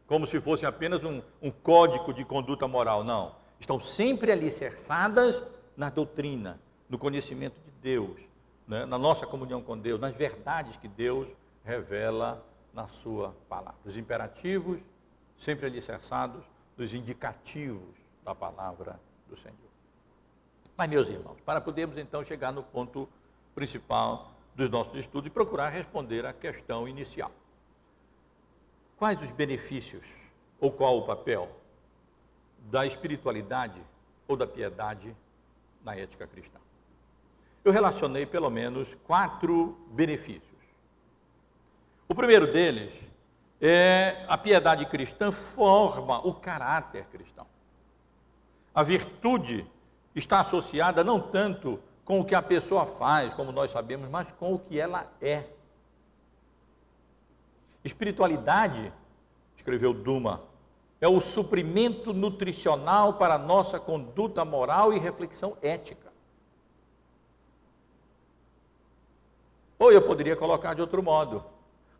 como se fosse apenas um código de conduta moral, não. Estão sempre alicerçadas na doutrina, no conhecimento de Deus, né? Na nossa comunhão com Deus, nas verdades que Deus revela na sua palavra. Os imperativos sempre alicerçados nos indicativos da palavra do Senhor. Mas, meus irmãos, para podermos então chegar no ponto principal dos nossos estudos e procurar responder à questão inicial. Quais os benefícios, ou qual o papel da espiritualidade ou da piedade na ética cristã? Eu relacionei pelo menos 4 benefícios. O primeiro deles é a piedade cristã forma o caráter cristão. A virtude está associada não tanto com o que a pessoa faz, como nós sabemos, mas com o que ela é. Espiritualidade, escreveu Duma, é o suprimento nutricional para a nossa conduta moral e reflexão ética. Ou eu poderia colocar de outro modo.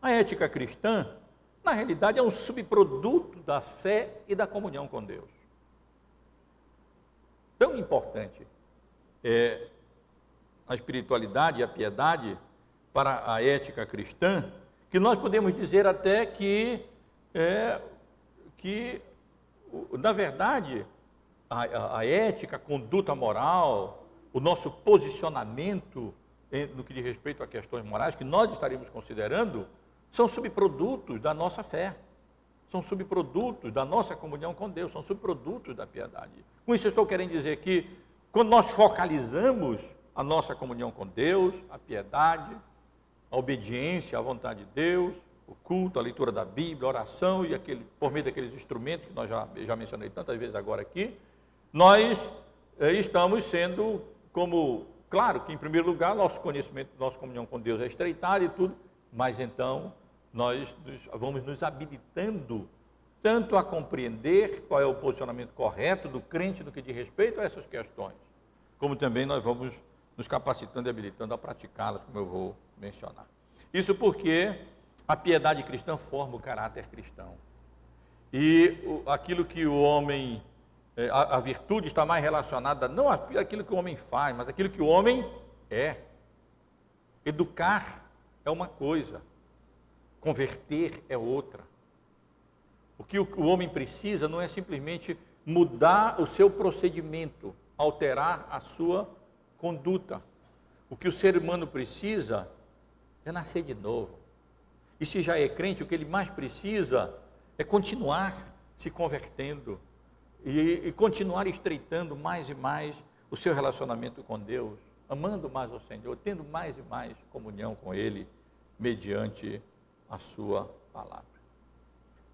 A ética cristã, na realidade, é um subproduto da fé e da comunhão com Deus. Tão importante é a espiritualidade e a piedade para a ética cristã, que nós podemos dizer até que na verdade, a ética, a conduta moral, o nosso posicionamento no que diz respeito a questões morais, que nós estaremos considerando, são subprodutos da nossa fé, são subprodutos da nossa comunhão com Deus, são subprodutos da piedade. Com isso eu estou querendo dizer que, quando nós focalizamos a nossa comunhão com Deus, a piedade, a obediência à vontade de Deus, o culto, a leitura da Bíblia, a oração e por meio daqueles instrumentos que nós já mencionei tantas vezes agora aqui, nós estamos sendo como, claro que em primeiro lugar, nosso conhecimento, nossa comunhão com Deus é estreitada e tudo, mas então nós vamos nos habilitando tanto a compreender qual é o posicionamento correto do crente no que diz respeito a essas questões, como também nós vamos nos capacitando e habilitando a praticá-las, como eu vou mencionar. Isso porque a piedade cristã forma o caráter cristão. E aquilo que o homem, a virtude está mais relacionada, não àquilo que o homem faz, mas àquilo que o homem é. Educar é uma coisa, converter é outra. O que o homem precisa não é simplesmente mudar o seu procedimento, alterar a sua conduta. O que o ser humano precisa é nascer de novo. E se já é crente, o que ele mais precisa é continuar se convertendo, e continuar estreitando mais e mais o seu relacionamento com Deus, amando mais ao Senhor, tendo mais e mais comunhão com Ele, mediante a sua palavra.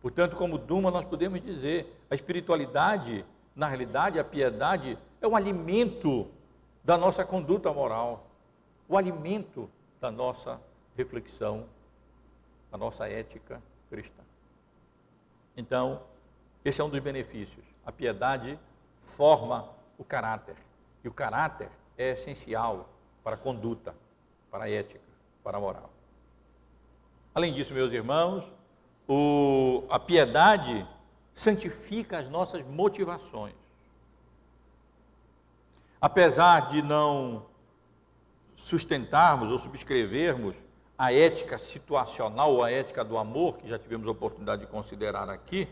Portanto, como Duma, nós podemos dizer, a espiritualidade, na realidade, a piedade é o alimento da nossa conduta moral, o alimento da nossa reflexão, da nossa ética cristã. Então, esse é um dos benefícios. A piedade forma o caráter, e o caráter é essencial para a conduta, para a ética, para a moral. Além disso, meus irmãos, a piedade santifica as nossas motivações. Apesar de não sustentarmos ou subscrevermos a ética situacional ou a ética do amor, que já tivemos a oportunidade de considerar aqui,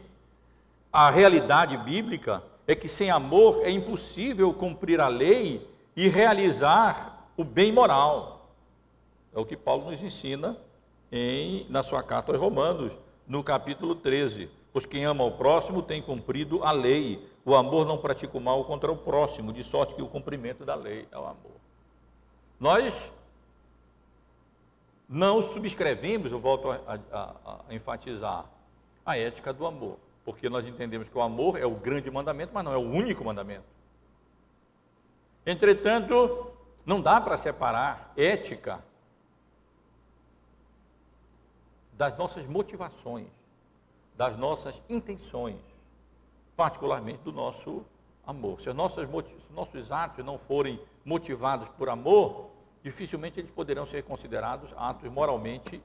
a realidade bíblica é que sem amor é impossível cumprir a lei e realizar o bem moral. É o que Paulo nos ensina na sua carta aos Romanos, no capítulo 13. Pois quem ama o próximo tem cumprido a lei. O amor não pratica o mal contra o próximo, de sorte que o cumprimento da lei é o amor. Nós não subscrevemos, eu volto a enfatizar, a ética do amor, porque nós entendemos que o amor é o grande mandamento, mas não é o único mandamento. Entretanto, não dá para separar ética das nossas motivações, das nossas intenções, particularmente do nosso amor. Se os nossos atos não forem motivados por amor, dificilmente eles poderão ser considerados atos moralmente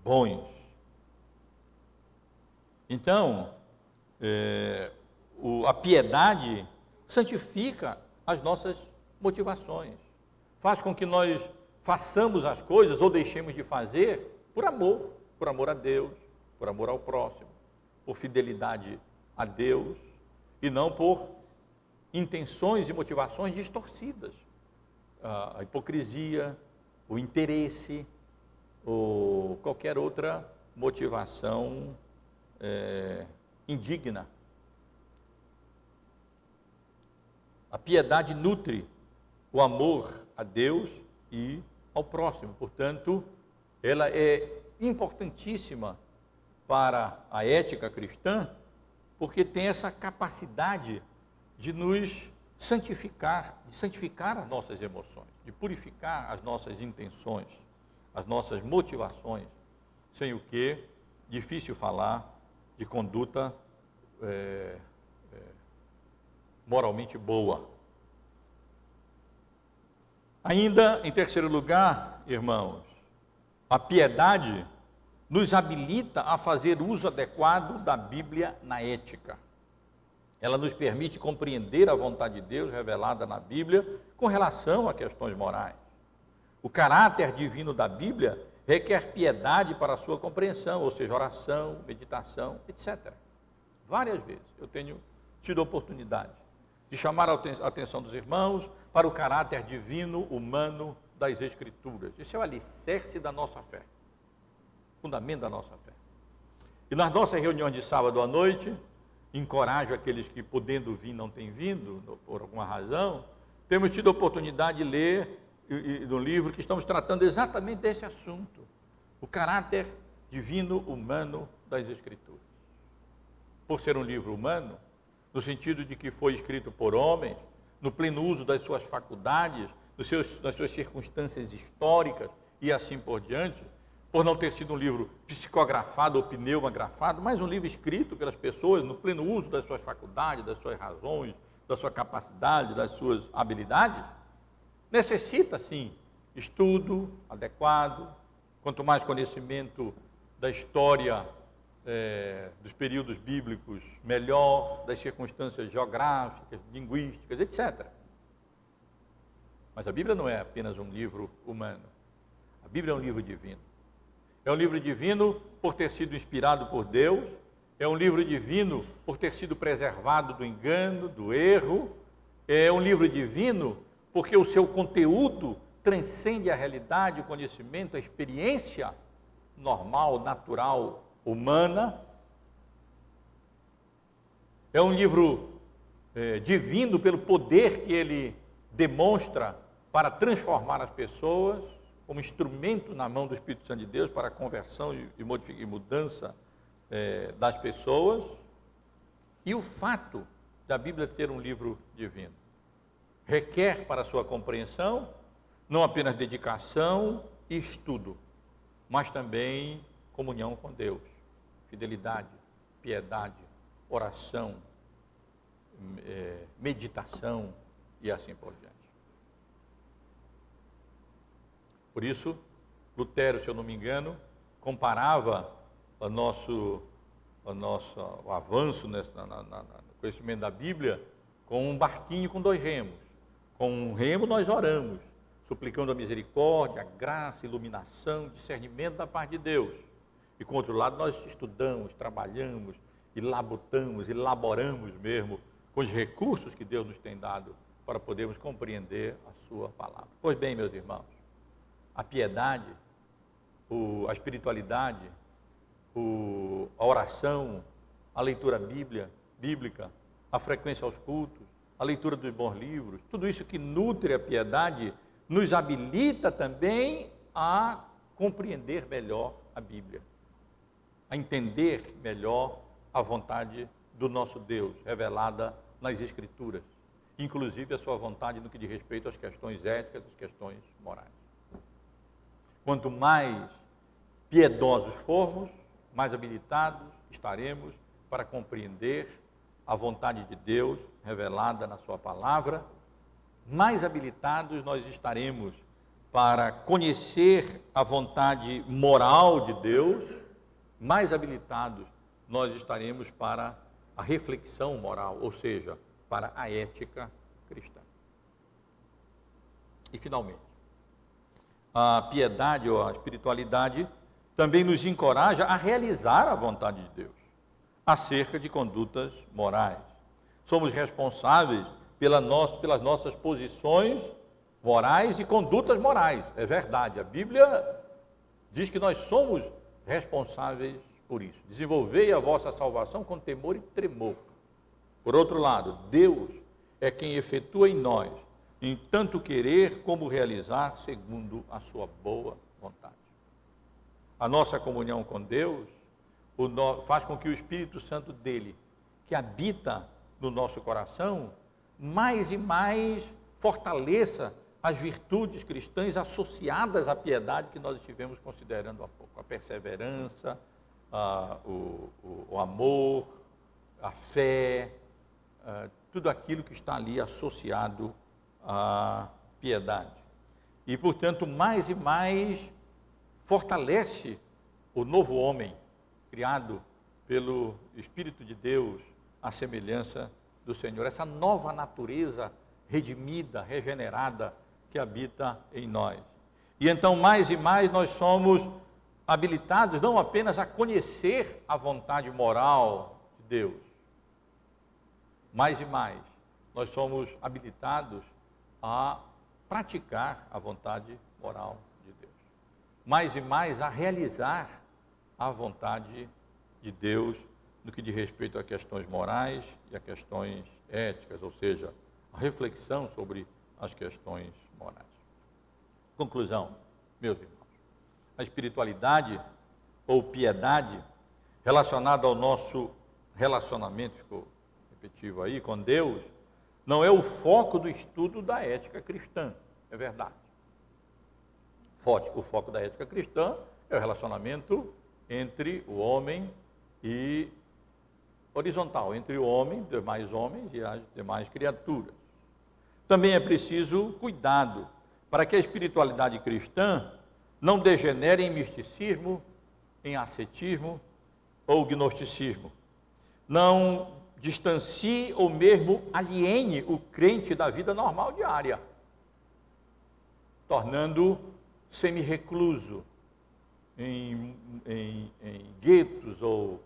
bons. Então, a piedade santifica as nossas motivações, faz com que nós façamos as coisas ou deixemos de fazer por amor a Deus, por amor ao próximo, por fidelidade a Deus, e não por intenções e motivações distorcidas. A hipocrisia, o interesse, ou qualquer outra motivação indigna. A piedade nutre o amor a Deus e ao próximo. Portanto, ela é importantíssima para a ética cristã, porque tem essa capacidade de nos santificar, de santificar as nossas emoções, de purificar as nossas intenções, as nossas motivações, sem o que difícil falar de conduta moralmente boa. Ainda, em terceiro lugar, irmãos, a piedade nos habilita a fazer uso adequado da Bíblia na ética. Ela nos permite compreender a vontade de Deus revelada na Bíblia com relação a questões morais. O caráter divino da Bíblia requer piedade para a sua compreensão, ou seja, oração, meditação, etc. Várias vezes eu tenho tido a oportunidade de chamar a atenção dos irmãos para o caráter divino, humano das Escrituras. Esse é o alicerce da nossa fé, fundamento da nossa fé. E nas nossas reuniões de sábado à noite, encorajo aqueles que, podendo vir, não têm vindo, por alguma razão, temos tido a oportunidade de ler no livro que estamos tratando exatamente desse assunto, o caráter divino, humano das Escrituras. Por ser um livro humano, no sentido de que foi escrito por homens, no pleno uso das suas faculdades, das suas circunstâncias históricas e assim por diante, por não ter sido um livro psicografado ou pneumografado, mas um livro escrito pelas pessoas no pleno uso das suas faculdades, das suas razões, da sua capacidade, das suas habilidades, necessita, sim, estudo adequado, quanto mais conhecimento da história dos períodos bíblicos, melhor, das circunstâncias geográficas, linguísticas, etc. Mas a Bíblia não é apenas um livro humano. A Bíblia é um livro divino. É um livro divino por ter sido inspirado por Deus, é um livro divino por ter sido preservado do engano, do erro, é um livro divino porque o seu conteúdo transcende a realidade, o conhecimento, a experiência normal, natural, humana. É um livro divino pelo poder que ele demonstra para transformar as pessoas, como instrumento na mão do Espírito Santo de Deus para a conversão e mudança das pessoas. E o fato da Bíblia ter um livro divino requer para a sua compreensão não apenas dedicação e estudo, mas também comunhão com Deus, fidelidade, piedade, oração, meditação e assim por diante. Por isso, Lutero, se eu não me engano, comparava o avanço no conhecimento da Bíblia com um barquinho com 2 remos. Com um remo nós oramos, suplicando a misericórdia, a graça, a iluminação, discernimento da parte de Deus. E com o outro lado nós estudamos, trabalhamos, e labutamos, elaboramos mesmo com os recursos que Deus nos tem dado para podermos compreender a sua palavra. Pois bem, meus irmãos, a piedade, a espiritualidade, a oração, a leitura bíblica, a frequência aos cultos, a leitura dos bons livros, tudo isso que nutre a piedade, nos habilita também a compreender melhor a Bíblia, a entender melhor a vontade do nosso Deus, revelada nas Escrituras, inclusive a sua vontade no que diz respeito às questões éticas, às questões morais. Quanto mais piedosos formos, mais habilitados estaremos para compreender a vontade de Deus revelada na sua palavra, mais habilitados nós estaremos para conhecer a vontade moral de Deus, mais habilitados nós estaremos para a reflexão moral, ou seja, para a ética cristã. E finalmente, a piedade ou a espiritualidade também nos encoraja a realizar a vontade de Deus acerca de condutas morais. Somos responsáveis pelas nossas posições morais e condutas morais. É verdade, a Bíblia diz que nós somos responsáveis por isso. Desenvolvei a vossa salvação com temor e tremor. Por outro lado, Deus é quem efetua em nós, em tanto querer como realizar, segundo a sua boa vontade. A nossa comunhão com Deus faz com que o Espírito Santo dele, que habita no nosso coração, mais e mais fortaleça as virtudes cristãs associadas à piedade que nós estivemos considerando há pouco. A perseverança, o amor, a fé, tudo aquilo que está ali associado à piedade. E, portanto, mais e mais fortalece o novo homem, criado pelo Espírito de Deus, à semelhança do Senhor. Essa nova natureza redimida, regenerada, que habita em nós. E então, mais e mais, nós somos habilitados não apenas a conhecer a vontade moral de Deus, mais e mais, nós somos habilitados a praticar a vontade moral de Deus. Mais e mais a realizar a vontade de Deus no que diz respeito a questões morais e a questões éticas, ou seja, a reflexão sobre as questões morais. Conclusão, meus irmãos, a espiritualidade ou piedade relacionada ao nosso relacionamento, ficou repetitivo aí, com Deus, não é o foco do estudo da ética cristã, é verdade. O foco da ética cristã é o relacionamento entre o homem e horizontal, entre o homem, demais homens e as demais criaturas. Também é preciso cuidado para que a espiritualidade cristã não degenere em misticismo, em ascetismo ou gnosticismo. Não distancie ou mesmo aliene o crente da vida normal diária, tornando semi-recluso em guetos ou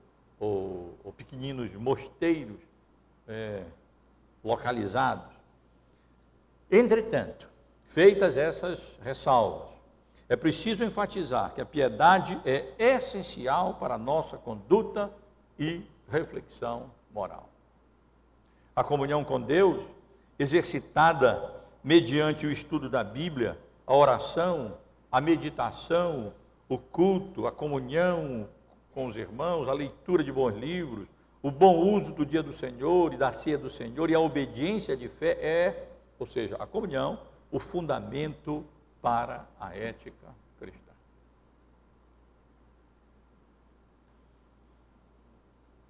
pequeninos mosteiros localizados. Entretanto, feitas essas ressalvas, é preciso enfatizar que a piedade é essencial para a nossa conduta e reflexão moral. A comunhão com Deus, exercitada mediante o estudo da Bíblia, a oração, a meditação, o culto, a comunhão com os irmãos, a leitura de bons livros, o bom uso do dia do Senhor e da ceia do Senhor e a obediência de fé ou seja, a comunhão, o fundamento para a ética cristã.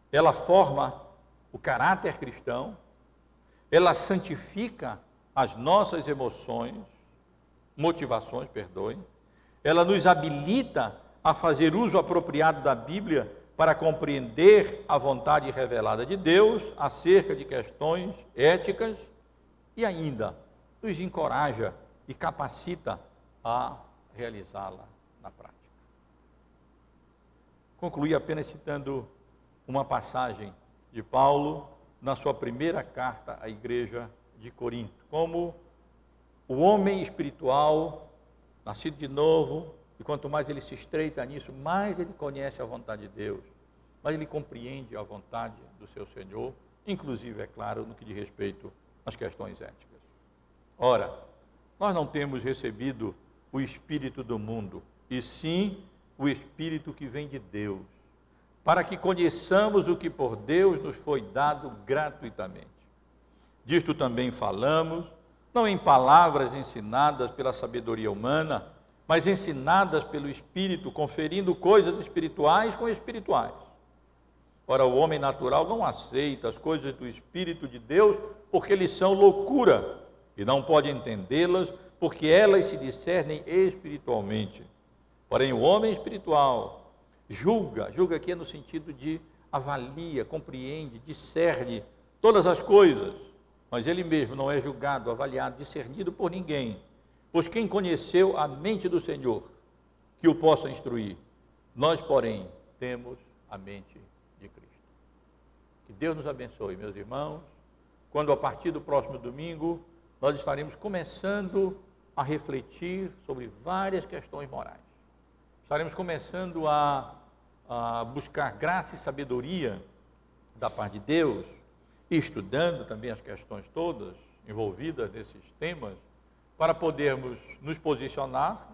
Ela forma o caráter cristão, ela santifica as nossas motivações, ela nos habilita a fazer uso apropriado da Bíblia para compreender a vontade revelada de Deus acerca de questões éticas e ainda nos encoraja e capacita a realizá-la na prática. Concluí apenas citando uma passagem de Paulo na sua primeira carta à igreja de Corinto, como o homem espiritual, nascido de novo, e quanto mais ele se estreita nisso, mais ele conhece a vontade de Deus, mais ele compreende a vontade do seu Senhor, inclusive, é claro, no que diz respeito às questões éticas. Ora, nós não temos recebido o Espírito do mundo, e sim o Espírito que vem de Deus, para que conheçamos o que por Deus nos foi dado gratuitamente. Disto também falamos, não em palavras ensinadas pela sabedoria humana, mas ensinadas pelo Espírito, conferindo coisas espirituais com espirituais. Ora, o homem natural não aceita as coisas do Espírito de Deus, porque eles são loucura, e não pode entendê-las, porque elas se discernem espiritualmente. Porém, o homem espiritual julga aqui é no sentido de avalia, compreende, discerne todas as coisas, mas ele mesmo não é julgado, avaliado, discernido por ninguém. Pois quem conheceu a mente do Senhor, que o possa instruir? Nós, porém, temos a mente de Cristo. Que Deus nos abençoe, meus irmãos, quando a partir do próximo domingo, nós estaremos começando a refletir sobre várias questões morais. Estaremos começando a buscar graça e sabedoria da parte de Deus, e estudando também as questões todas envolvidas nesses temas, para podermos nos posicionar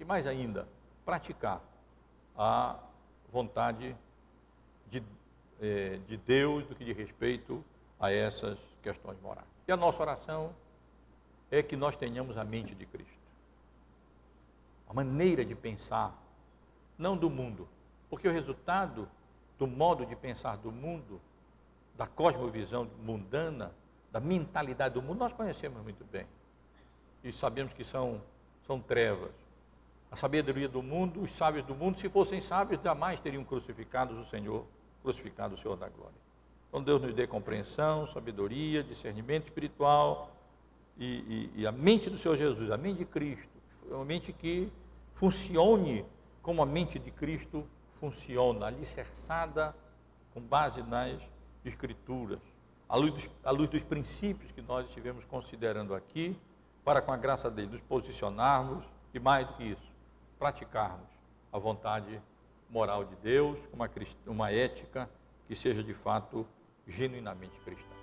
e, mais ainda, praticar a vontade de Deus no que diz respeito a essas questões morais. E a nossa oração é que nós tenhamos a mente de Cristo, a maneira de pensar, não do mundo, porque o resultado do modo de pensar do mundo, da cosmovisão mundana, da mentalidade do mundo, nós conhecemos muito bem. E sabemos que são trevas. A sabedoria do mundo, os sábios do mundo, se fossem sábios, jamais teriam crucificado o Senhor da glória. Então Deus nos dê compreensão, sabedoria, discernimento espiritual e a mente do Senhor Jesus, a mente de Cristo, uma mente que funcione como a mente de Cristo funciona, alicerçada com base nas Escrituras, à luz dos princípios que nós estivemos considerando aqui, para, com a graça dele, nos posicionarmos e, mais do que isso, praticarmos a vontade moral de Deus, uma ética que seja, de fato, genuinamente cristã.